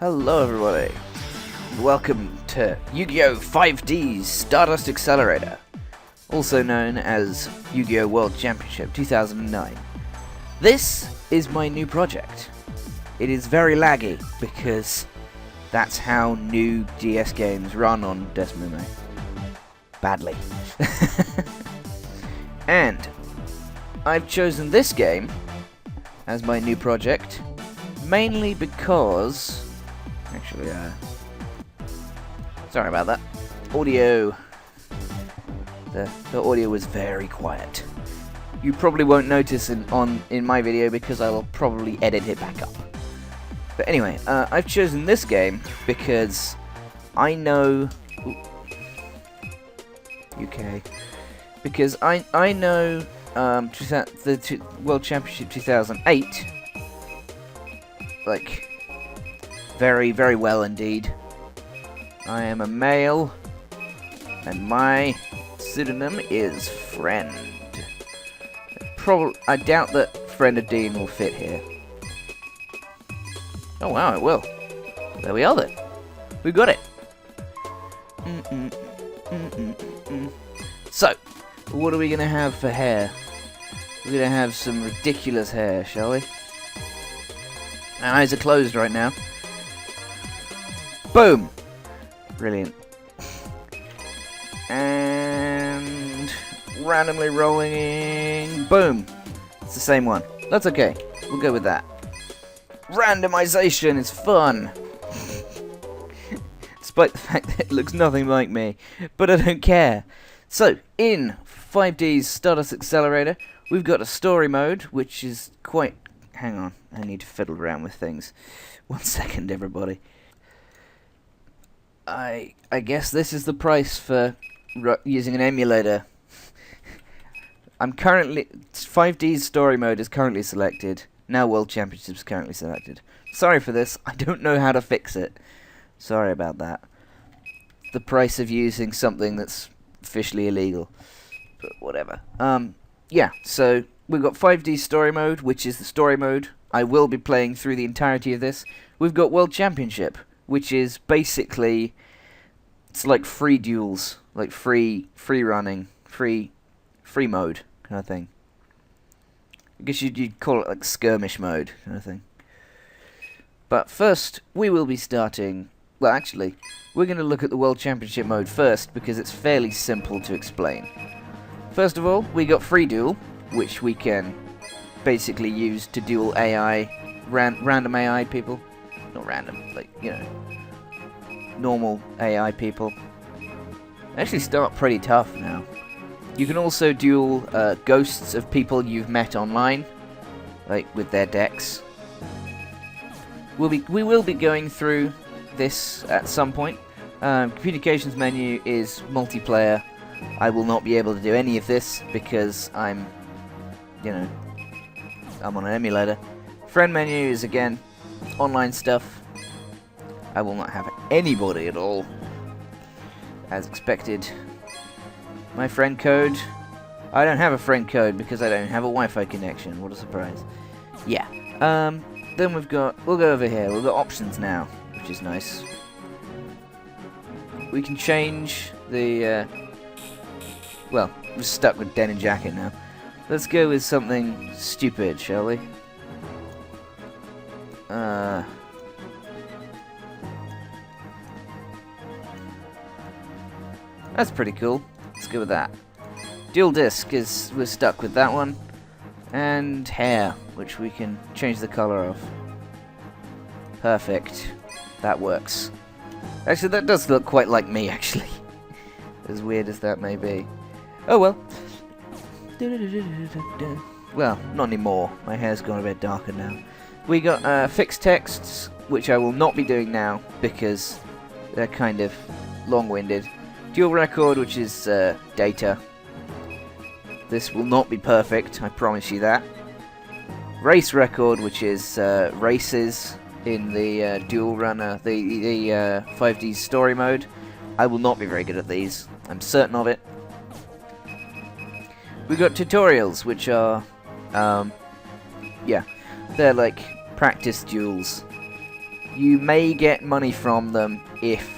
Hello everybody, welcome to Yu-Gi-Oh! 5Ds Stardust Accelerator, also known as Yugioh World Championship 2009. This is my new project. It is very laggy because that's how new DS games run on Desmome. Badly. And I've chosen this game as my new project mainly because actually, sorry about that. Audio. The audio was very quiet. You probably won't notice in my video because I will probably edit it back up. But anyway, I've chosen this game because I know UK. Because I know the World Championship 2008 like very, very well indeed. I am a male, and my pseudonym is Friend. I doubt that Friend of Dean will fit here. Oh wow, it will. There we are then. We got it. So, what are we gonna have for hair? We're gonna have some ridiculous hair, shall we? My eyes are closed right now. Boom! Brilliant. And randomly rolling. Boom! It's the same one. That's okay. We'll go with that. Randomization is fun! Despite the fact that it looks nothing like me. But I don't care. So, in 5Ds Stardust Accelerator, we've got a story mode, which is quite... Hang on, I need to fiddle around with things. 1 second, everybody. I guess this is the price for using an emulator. 5D's story mode is currently selected. Now World Championship is currently selected. Sorry for this, I don't know how to fix it. Sorry about that. The price of using something that's officially illegal. But whatever. Yeah, so we've got 5D story mode, which is the story mode. I will be playing through the entirety of this. We've got World Championship, which is basically, it's like free duels, like free running, free mode kind of thing. I guess you'd call it like skirmish mode kind of thing. But first, we will be starting. Well, actually, we're going to look at the World Championship mode first because it's fairly simple to explain. First of all, we got free duel, which we can basically use to duel AI, random AI people. Not random, like, you know, normal AI people. They actually start pretty tough now. You can also duel ghosts of people you've met online, like with their decks. We will be going through this at some point. Communications menu is multiplayer. I will not be able to do any of this because I'm on an emulator. Friend menu is again online stuff. I will not have anybody at all, as expected. My friend code. I don't have a friend code because I don't have a Wi-Fi connection. What a surprise. Yeah. Then we'll go over here. We've got options now, which is nice. We can change the. Well, we're stuck with denim jacket now. Let's go with something stupid, shall we? That's pretty cool. Let's go with that. Dual disc we're stuck with that one. And hair, which we can change the color of. Perfect. That works. Actually, that does look quite like me, actually. As weird as that may be. Oh well. Well, not anymore. My hair's gone a bit darker now. We got fixed texts, which I will not be doing now because they're kind of long-winded. Dual record, which is data. This will not be perfect, I promise you that. Race record, which is races in the dual runner, the 5D story mode. I will not be very good at these. I'm certain of it. We got tutorials, which are, yeah, they're like practice duels. You may get money from them if,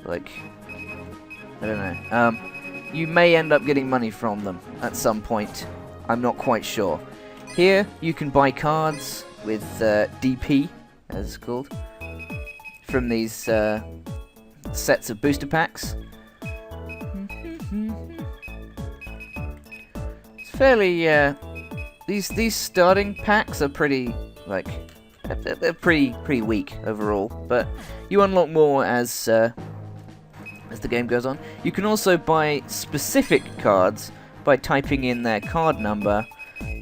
like, I don't know. You may end up getting money from them at some point. I'm not quite sure. Here, you can buy cards with DP, as it's called, from these sets of booster packs. It's fairly, these starting packs are pretty, like, they're pretty weak overall, but you unlock more as the game goes on. You can also buy specific cards by typing in their card number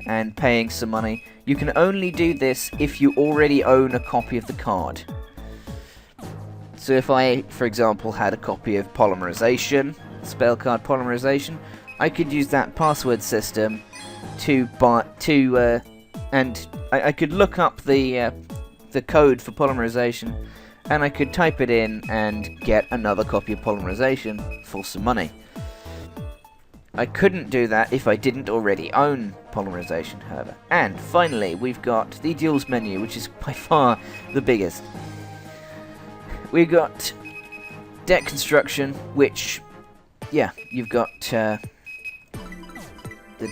and paying some money. You can only do this if you already own a copy of the card. So if I, for example, had a copy of Polymerization, spell card Polymerization, I could use that password system to buy and I could look up the code for Polymerization, and I could type it in and get another copy of Polymerization for some money. I couldn't do that if I didn't already own Polymerization, however. And finally, we've got the Duels menu, which is by far the biggest. We've got deck construction, which, yeah, you've got the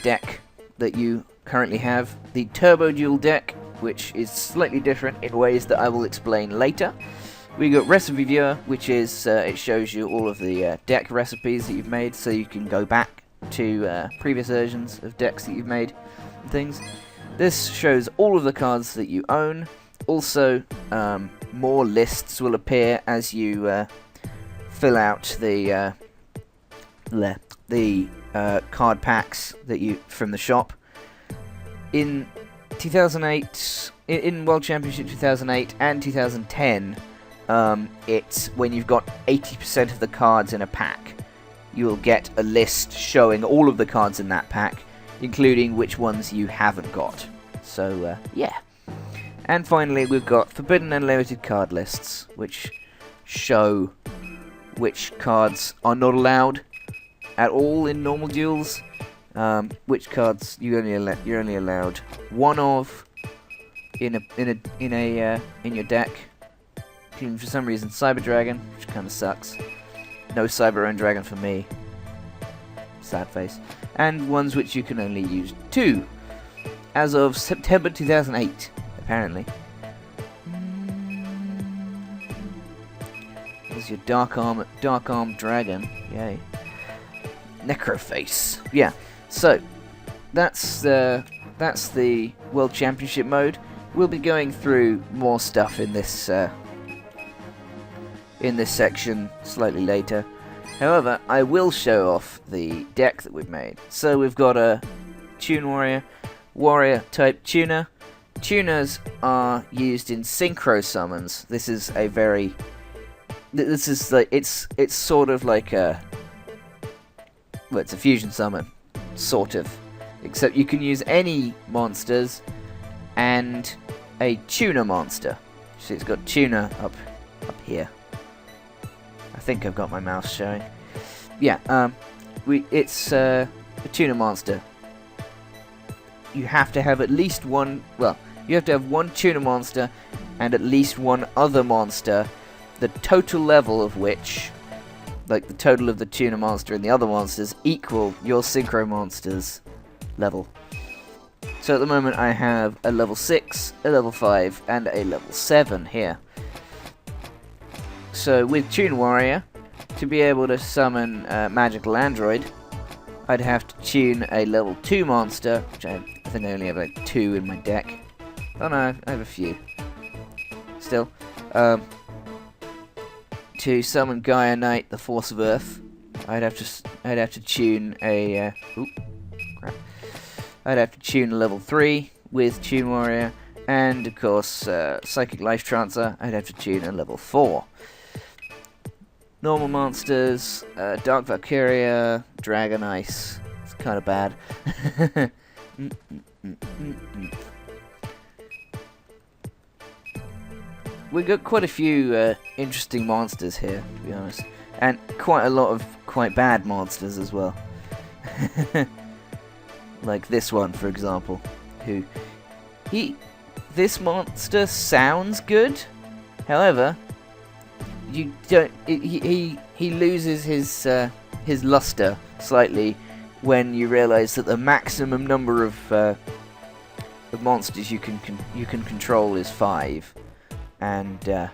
deck that you currently have. The Turbo Duel deck, which is slightly different in ways that I will explain later. We got Recipe Viewer, which is, it shows you all of the deck recipes that you've made, so you can go back to previous versions of decks that you've made and things. This shows all of the cards that you own. Also, more lists will appear as you fill out the card packs that you from the shop. In 2008, in World Championship 2008 and 2010, it's when you've got 80% of the cards in a pack, you'll get a list showing all of the cards in that pack, including which ones you haven't got. So, yeah. And finally, we've got Forbidden and Limited card lists, which show which cards are not allowed at all in normal duels, which cards you're only allowed one of in your deck, including for some reason Cyber Dragon, which kind of sucks. No Cyber Own Dragon for me. Sad face. And ones which you can only use 2 as of September 2008, apparently. There's your Dark Arm Dragon. Yay. Necroface. Yeah. So that's the World Championship mode. We'll be going through more stuff in this section slightly later. However, I will show off the deck that we've made. So we've got a Tune Warrior type tuner. Tuners are used in synchro summons. This is like it's sort of like it's a fusion summon, sort of. Except you can use any monsters and a tuner monster. So it's got tuner up here. I think I've got my mouse showing. Yeah, it's a tuner monster. You have to have at least one. Well, you have to have one tuner monster and at least one other monster. The total level of which, like the total of the tuner monster and the other monsters, equal your synchro monster's level. So at the moment I have a level 6, a level 5, and a level 7 here. So with Tune Warrior, to be able to summon Magical Android, I'd have to tune a level 2 monster, which I think I only have like 2 in my deck. Oh no, I have a few. Still. To summon Gaia Knight, the Force of Earth, I'd have to tune a I'd have to tune a level 3 with Tune Warrior, and of course Psychic Life Trancer, I'd have to tune a level 4. Normal monsters, Dark Valkyria, Dragon Ice. It's kind of bad. We've got quite a few interesting monsters here, to be honest. And quite a lot of quite bad monsters as well. Like this one, for example. This monster sounds good, However, you don't. He loses his luster slightly when you realise that the maximum number of monsters you can control is 5, and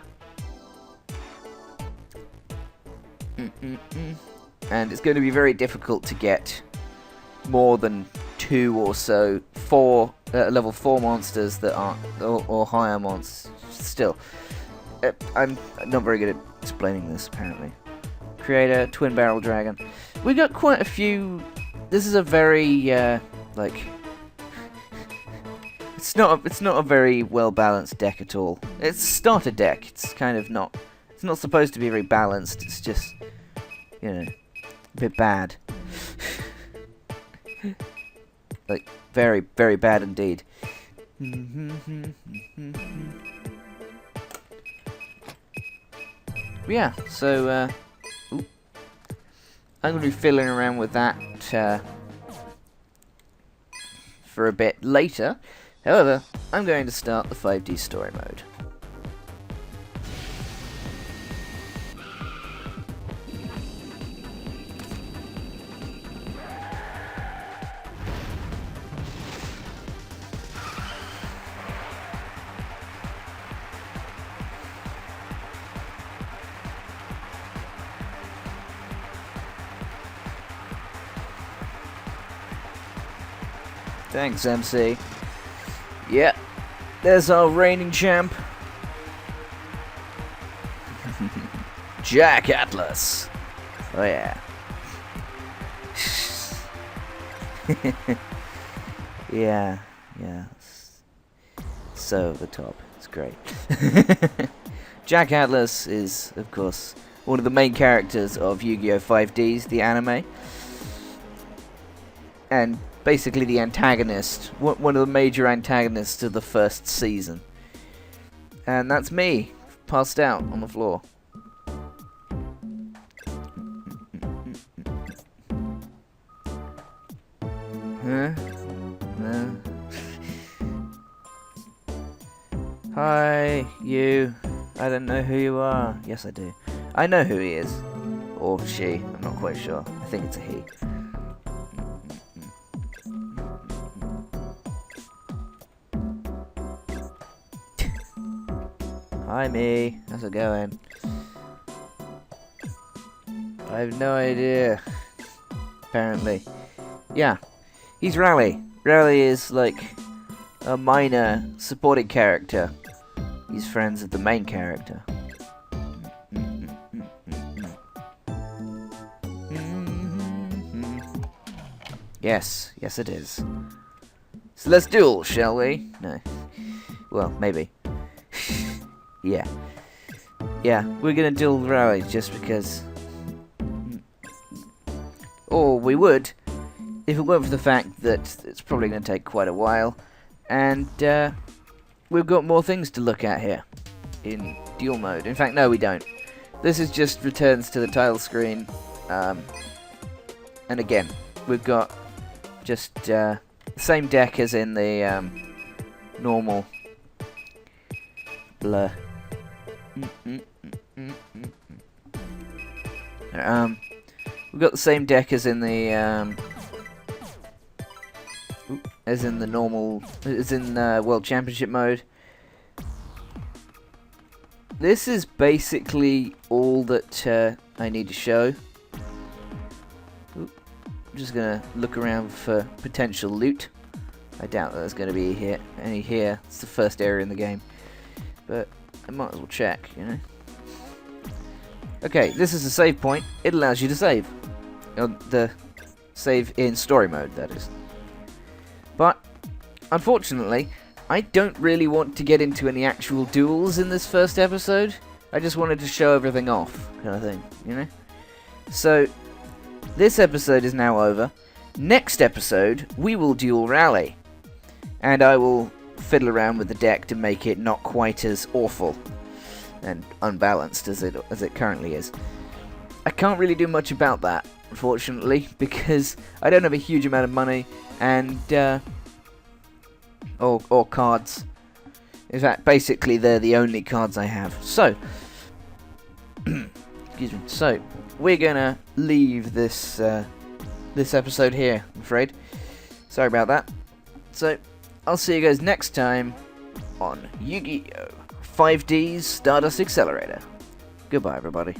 and it's going to be very difficult to get more than 2 or so level 4 monsters that aren't or higher monsters. Still, I'm not very good at explaining this apparently. Creator, twin barrel dragon. We got quite a few. This is a very like. It's not a very well balanced deck at all. It's a starter deck. It's kind of not. It's not supposed to be very balanced. It's just, you know, a bit bad. Like very very bad indeed. Yeah. So I'm gonna be fiddling around with that for a bit later. However, I'm going to start the 5D story mode. Thanks, MC. Yeah, there's our reigning champ. Jack Atlas. Oh yeah. yeah. So over the top. It's great. Jack Atlas is, of course, one of the main characters of Yu-Gi-Oh! 5Ds, the anime. And basically the antagonist, one of the major antagonists of the first season. And that's me, passed out on the floor. Huh? No. Hi, you. I don't know who you are. Yes, I do. I know who he is. Or she. I'm not quite sure. I think it's a he. Hi, me. How's it going? I have no idea. Apparently. Yeah. He's Rally. Rally is like a minor supporting character. He's friends with the main character. Yes. Yes, it is. So let's duel, shall we? No. Well, maybe. Yeah, we're gonna duel Rally just because. Or we would, if it weren't for the fact that it's probably gonna take quite a while, and we've got more things to look at here in duel mode. In fact, no, we don't. This is just returns to the title screen, and again, we've got just the same deck as in the normal blur. We've got the same deck as in the World Championship mode. This is basically all that I need to show. I'm just gonna look around for potential loot. I doubt that there's gonna be any here. It's the first area in the game, but I might as well check, you know. Okay, this is a save point. It allows you to save. The save in story mode, that is. But, unfortunately, I don't really want to get into any actual duels in this first episode. I just wanted to show everything off, kind of thing, you know. So, this episode is now over. Next episode, we will duel Rally. And I will fiddle around with the deck to make it not quite as awful and unbalanced as it currently is. I can't really do much about that, unfortunately, because I don't have a huge amount of money and or cards In fact, basically they're the only cards I have. So, excuse me. So, we're gonna leave this this episode here, I'm afraid. Sorry about that. So, I'll see you guys next time on Yu-Gi-Oh! 5Ds Stardust Accelerator. Goodbye, everybody.